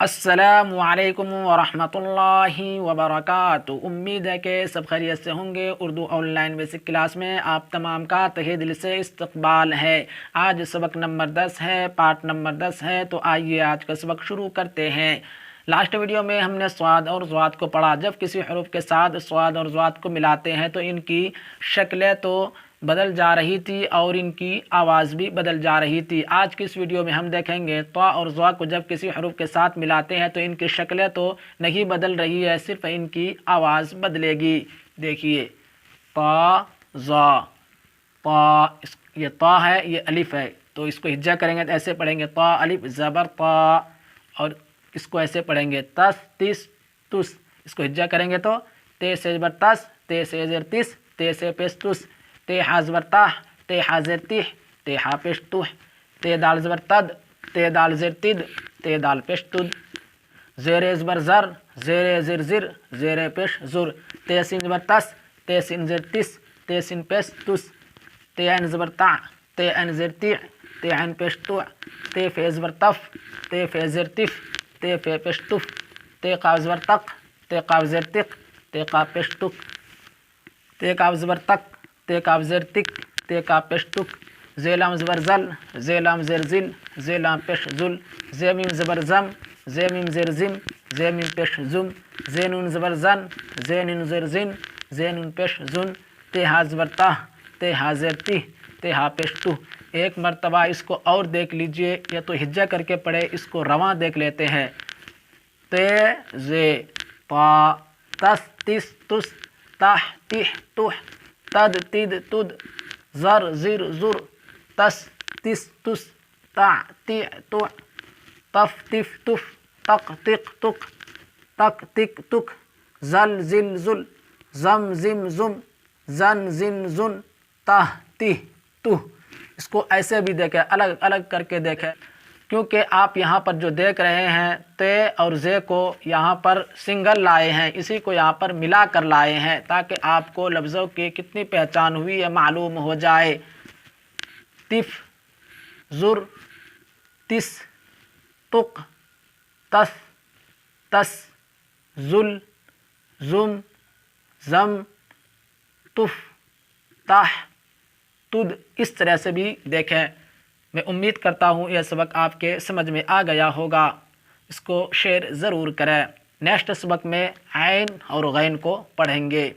السلام علیکم ورحمۃ اللہ وبرکاتہ۔ امید ہے کہ سب خیریت سے ہوں گے۔ Urdu on line basic class میں آپ تمام کا تہہ دل سے استقبال ہے۔ آج سبق نمبر 10 ہے، پارٹ نمبر 10 ہے، تو آئیے آج کا سبق شروع کرتے ہیں۔ لاسٹ ویڈیو میں ہم نے صاد اور ضاد کو پڑھا۔ جب کسی حروف کے ساتھ صاد اور ضاد کو ملاتے ہیں تو ان کی شکلیں تو بدل جا رہی تھی اور ان کی آواز بھی بدل جا رہی تھی۔ آج کی اس ویڈیو میں ہم دیکھیں گے طا اور ظا کو جب کسی حروف کے ساتھ ملاتے ہیں تو ان کی شکلیں تو نہیں بدل رہی ہے، صرف ان کی آواز بدلے گی۔ دیکھیے طا ظا، طا، یہ طا ہے، یہ الف ہے، تو اس کو ہجا کریں گے تو ایسے پڑھیں گے طا الف زبر طا، اور اس کو ایسے پڑھیں گے تس تس تس۔ اس کو ہجا کریں گے تو تے سے زبر تس، تے سے زیر تس، تے سے پیش تس، تے ہا زبر تہ، تے ہا زیر تہ، تے ہا پیش تہ، تے دال زبر تد، تے دال زیر تد، تے دال پیش تد، زیر زبر زر، زیر زیر زر، زیر پیش زر، تے سین زبر تس، تے سین زیر تس، تے سین پیش تس، تے عین زبر تع، تے عین زیر تع، تے عین پیش تع، تے فے زبر تف، تے فے زیر تف، تے فے پیش تف، تے قاف زبر تق، تے قاف زیر تق، تے قاف پیش تق، تے قاف زبر تق، تے قاف زیر تک، تے قاف پیش تک، زے لام زبر زل، زے لام زیر زل، زے لام پیش زل، زے میم زبر زم، زے میم زیر زم، زے میم پیش زم، زے نون زبر زن، زے نون زیر زن، زے نون پیش زن، تے ہا زبر تہ، تے ہا زیر تہ، تے ہا پیش تہ۔ ایک مرتبہ اس کو اور دیکھ لیجئے، یا تو ہجا کر کے پڑھے، اس کو رواں دیکھ لیتے ہیں۔ تے زے طا تس تس تس تح تح تح تد تد تد زر زر زر تس تس تس تع تع تع تف تف تف تق تق تق تک تک تک زل زل زل زم زم زم زن زن زن تہ تہ تہ۔ اس کو ایسے بھی دیکھیں، الگ الگ کر کے دیکھیں، کیونکہ آپ یہاں پر جو دیکھ رہے ہیں تے اور زے کو یہاں پر سنگل لائے ہیں، اسی کو یہاں پر ملا کر لائے ہیں تاکہ آپ کو لفظوں کی کتنی پہچان ہوئی ہے معلوم ہو جائے۔ تف، زر، تس، تق، تس، تس، زل، زم، زم، تف، تح، تد، اس طرح سے بھی دیکھیں۔ میں امید کرتا ہوں یہ سبق آپ کے سمجھ میں آ گیا ہوگا۔ اس کو شیئر ضرور کریں۔ نیکسٹ سبق میں عین اور غین کو پڑھیں گے۔